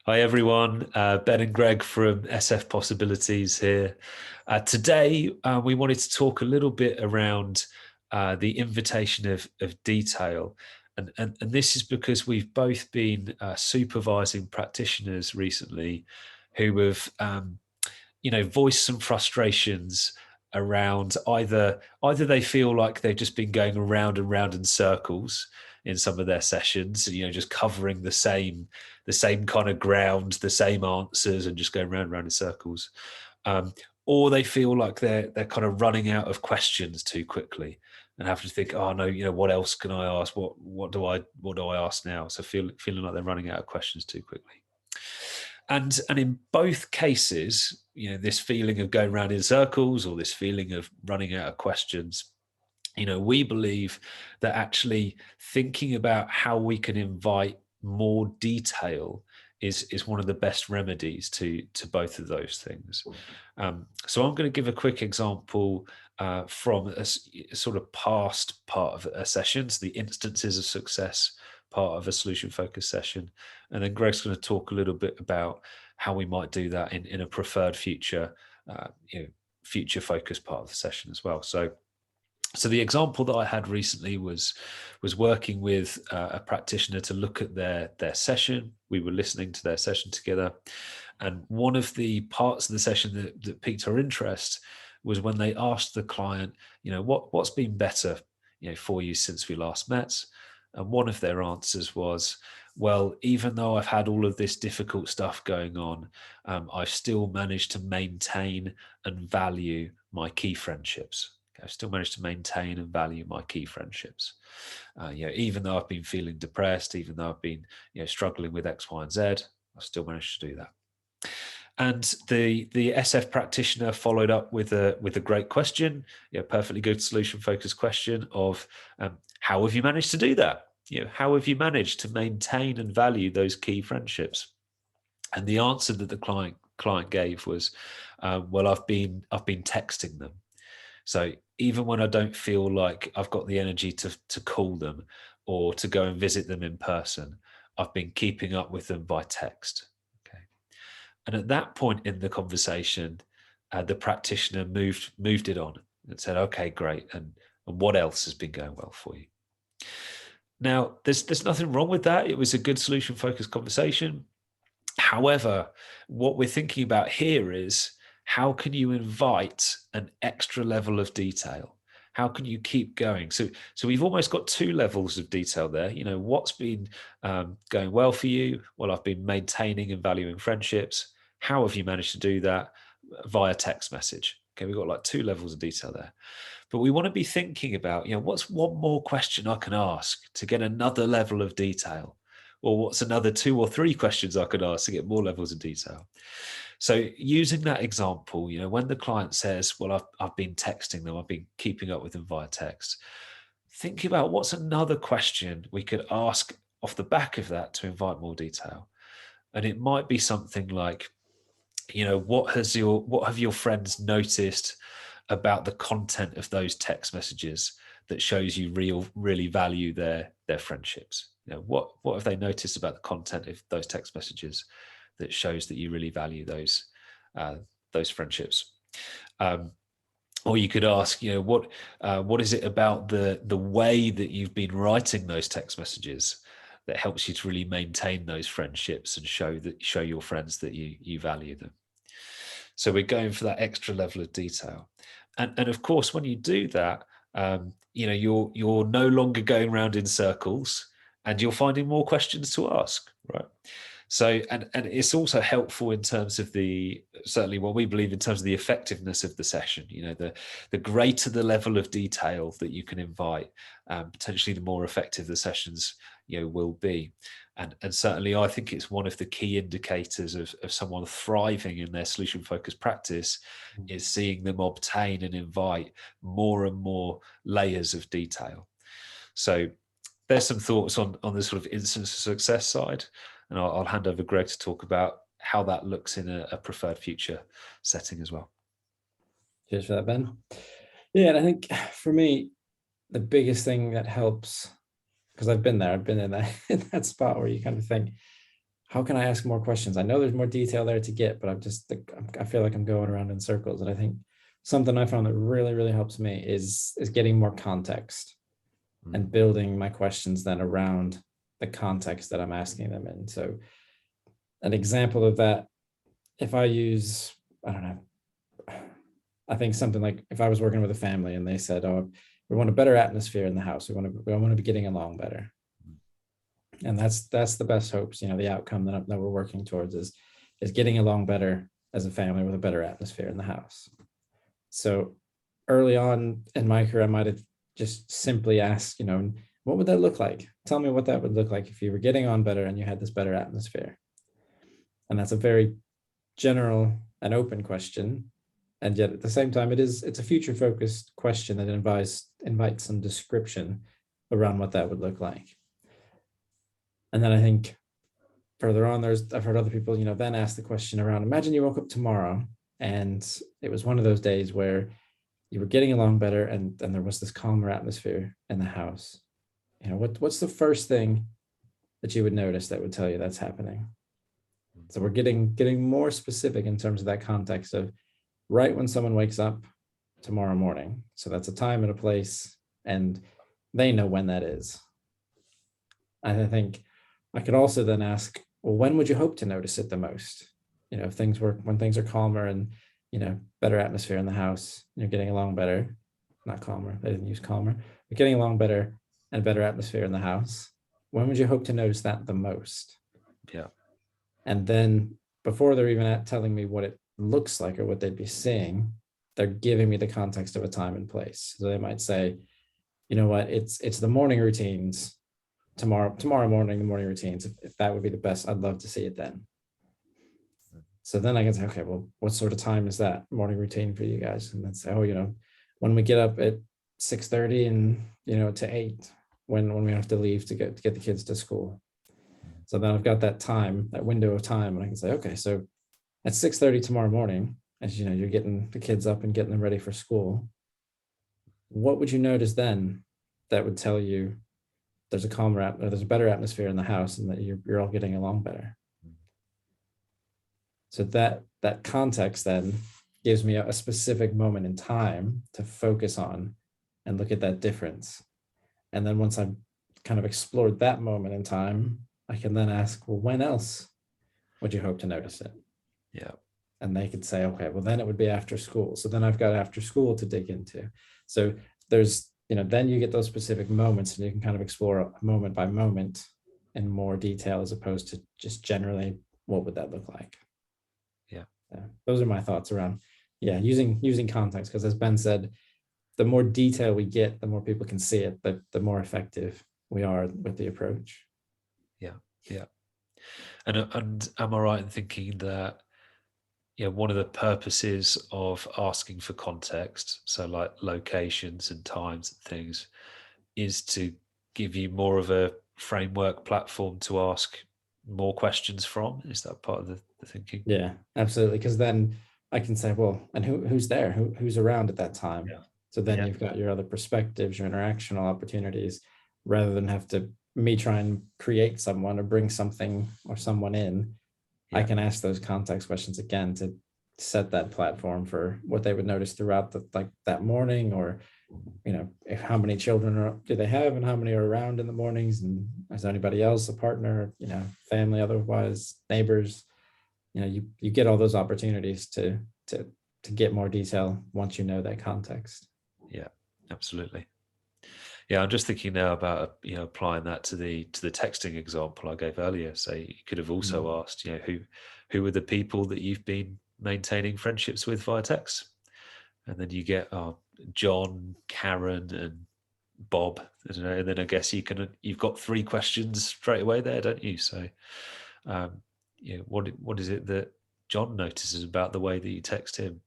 Hi everyone, Ben and Greg from SF Possibilities here. Today we wanted to talk a little bit around the invitation of detail. And this is because we've both been supervising practitioners recently who have voiced some frustrations around either they feel like they've just been going around and round in circles in some of their sessions, just covering the same kind of ground, the same answers, and just going round and round in circles. Or they feel like they're kind of running out of questions too quickly and have to think, oh no, what else can I ask? What do I ask now? So feeling like they're running out of questions too quickly. And in both cases, this feeling of going around in circles or this feeling of running out of questions, we believe that actually thinking about how we can invite more detail is one of the best remedies to both of those things. So I'm going to give a quick example from a sort of past part of a session, so the instances of success part of a solution focused session. And then Greg's going to talk a little bit about how we might do that in a preferred future, future focused part of the session as well. So the example that I had recently was working with a practitioner to look at their session. We were listening to their session together, and one of the parts of the session that piqued her interest was when they asked the client, what's been better, for you since we last met. And one of their answers was, well, even though I've had all of this difficult stuff going on, I've still managed to maintain and value my key friendships. I've still managed to maintain and value my key friendships. Even though I've been feeling depressed, even though I've been struggling with X, Y, and Z, I've still managed to do that. And the SF practitioner followed up with a great question, perfectly good solution focused question of how have you managed to do that? How have you managed to maintain and value those key friendships? And the answer that the client gave was, well, I've been texting them. So even when I don't feel like I've got the energy to call them or to go and visit them in person, I've been keeping up with them by text. Okay. And at that point in the conversation, the practitioner moved it on and said, okay, great. And what else has been going well for you? Now, there's nothing wrong with that. It was a good solution focused conversation. However, what we're thinking about here is, how can you invite an extra level of detail? How can you keep going? So we've almost got two levels of detail there. What's been going well for you? Well, I've been maintaining and valuing friendships. How have you managed to do that? Via text message. Okay, we've got like two levels of detail there. But we want to be thinking about, what's one more question I can ask to get another level of detail? Or what's another 2 or 3 questions I could ask to get more levels of detail? So using that example, when the client says, well, I've been texting them, I've been keeping up with them via text, think about what's another question we could ask off the back of that to invite more detail. And it might be something like, what have your friends noticed about the content of those text messages that shows you really value their friendships? What have they noticed about the content of those text messages that shows that you really value those friendships? Or you could ask, what is it about the way that you've been writing those text messages that helps you to really maintain those friendships and show your friends that you value them? So we're going for that extra level of detail. And of course, when you do that, you're no longer going around in circles, and you're finding more questions to ask, right? So, and it's also helpful in terms of certainly what we believe in terms of the effectiveness of the session. The greater the level of detail that you can invite, potentially the more effective the sessions will be. And certainly I think it's one of the key indicators of someone thriving in their solution focused practice is seeing them obtain and invite more and more layers of detail. So there's some thoughts on the sort of instance of success side, and I'll hand over Greg to talk about how that looks in a preferred future setting as well. Cheers for that, Ben. Yeah, and I think for me, the biggest thing that helps, because I've been in that spot where you kind of think, how can I ask more questions? I know there's more detail there to get, but I feel like I'm going around in circles. And I think something I found that really, really helps me is getting more context and building my questions then around the context that I'm asking them in. So an example of that, if I use, I don't know, I think something like if I was working with a family and they said, "Oh, we want a better atmosphere in the house. We want to be getting along better," and that's the best hopes. The outcome that we're working towards is getting along better as a family with a better atmosphere in the house. So early on in my career, I might have just simply asked, what would that look like? Tell me what that would look like if you were getting on better and you had this better atmosphere. And that's a very general and open question. And yet at the same time, it's a future focused question that invites some description around what that would look like. And then I think further on, I've heard other people, then ask the question around, imagine you woke up tomorrow and it was one of those days where you were getting along better and there was this calmer atmosphere in the house. What's the first thing that you would notice that would tell you that's happening? So we're getting more specific in terms of that context of right when someone wakes up tomorrow morning. So that's a time and a place, and they know when that is. And I think I could also then ask, well, when would you hope to notice it the most? When things are calmer and, better atmosphere in the house, you're getting along better, not calmer, they didn't use calmer, but getting along better and better atmosphere in the house. When would you hope to notice that the most? Yeah. And then before they're even telling me what it looks like or what they'd be seeing, they're giving me the context of a time and place. So they might say, you know what, it's the morning routines tomorrow morning, the morning routines. If that would be the best, I'd love to see it then. So then I can say, okay, well, what sort of time is that morning routine for you guys? And then say, oh, when we get up at 6:30 and to 8, when we have to leave to get the kids to school. So then I've got that time, that window of time, and I can say, okay, so at 6:30 tomorrow morning, as you're getting the kids up and getting them ready for school, what would you notice then that would tell you there's a better atmosphere in the house and that you're all getting along better? So that context then gives me a specific moment in time to focus on and look at that difference. And then once I've kind of explored that moment in time, I can then ask, well, when else would you hope to notice it? Yeah. And they could say, okay, well, then it would be after school. So then I've got after school to dig into. So there's, then you get those specific moments and you can kind of explore moment by moment in more detail as opposed to just generally, what would that look like? Yeah. Those are my thoughts around, using context, because as Ben said, the more detail we get, the more people can see it, but the more effective we are with the approach. Yeah. And am I right in thinking that one of the purposes of asking for context, so like locations and times and things, is to give you more of a framework platform to ask more questions from? Is that part of the thinking? Yeah, absolutely. Because then I can say, well, and who's there? Who's around at that time? Yeah. So then Yeah. you've got your other perspectives, your interactional opportunities, rather than have to me try and create someone or bring something or someone in. I can ask those context questions again to set that platform for what they would notice throughout that morning, or how many children do they have and how many are around in the mornings, and is there anybody else, a partner, family, otherwise neighbors. You get all those opportunities to get more detail once you know that context. Yeah, absolutely. Yeah, I'm just thinking now about applying that to the texting example I gave earlier. So you could have also asked, who are the people that you've been maintaining friendships with via text, and then you get John, Karen, and Bob. I don't know, and then I guess you've got 3 questions straight away there, don't you? So, what is it that John notices about the way that you text him?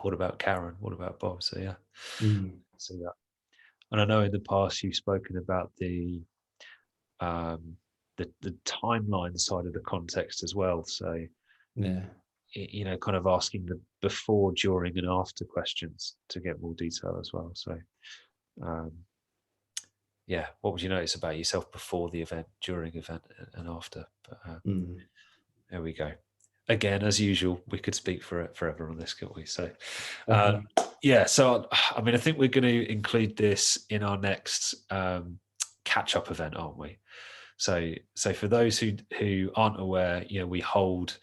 What about Karen? What about Bob? So yeah, see that. And I know in the past you've spoken about the timeline side of the context as well. So Yeah. Kind of asking the before, during, and after questions to get more detail as well. So yeah, what would you notice about yourself before the event, during event, and after? But there we go. Again, as usual, we could speak forever on this, couldn't we? So, yeah. So, I mean, I think we're going to include this in our next catch-up event, aren't we? So for those who aren't aware, we hold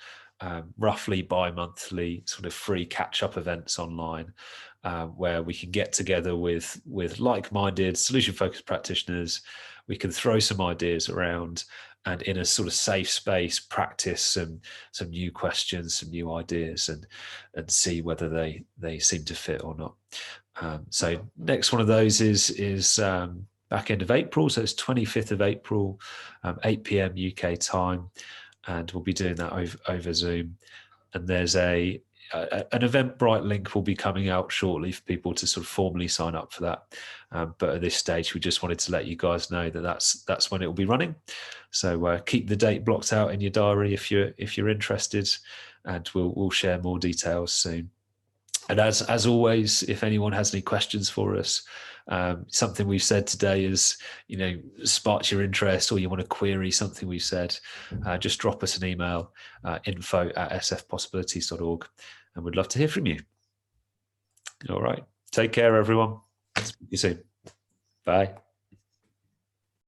roughly bi-monthly sort of free catch-up events online, where we can get together with like-minded solution-focused practitioners. We can throw some ideas around, and in a sort of safe space, practice some new questions, some new ideas, and see whether they seem to fit or not. So next one of those is back end of April, so it's 25th of April, 8 p.m. UK time, and we'll be doing that over Zoom. And there's an Eventbrite link will be coming out shortly for people to sort of formally sign up for that. But at this stage, we just wanted to let you guys know that that's when it will be running. So keep the date blocked out in your diary if you're interested, and we'll share more details soon. And as always, if anyone has any questions for us, something we've said today is, sparked your interest, or you want to query something we've said, just drop us an email, info@sfpossibilities.org, and we'd love to hear from you. All right. Take care, everyone. Speak to you soon. Bye.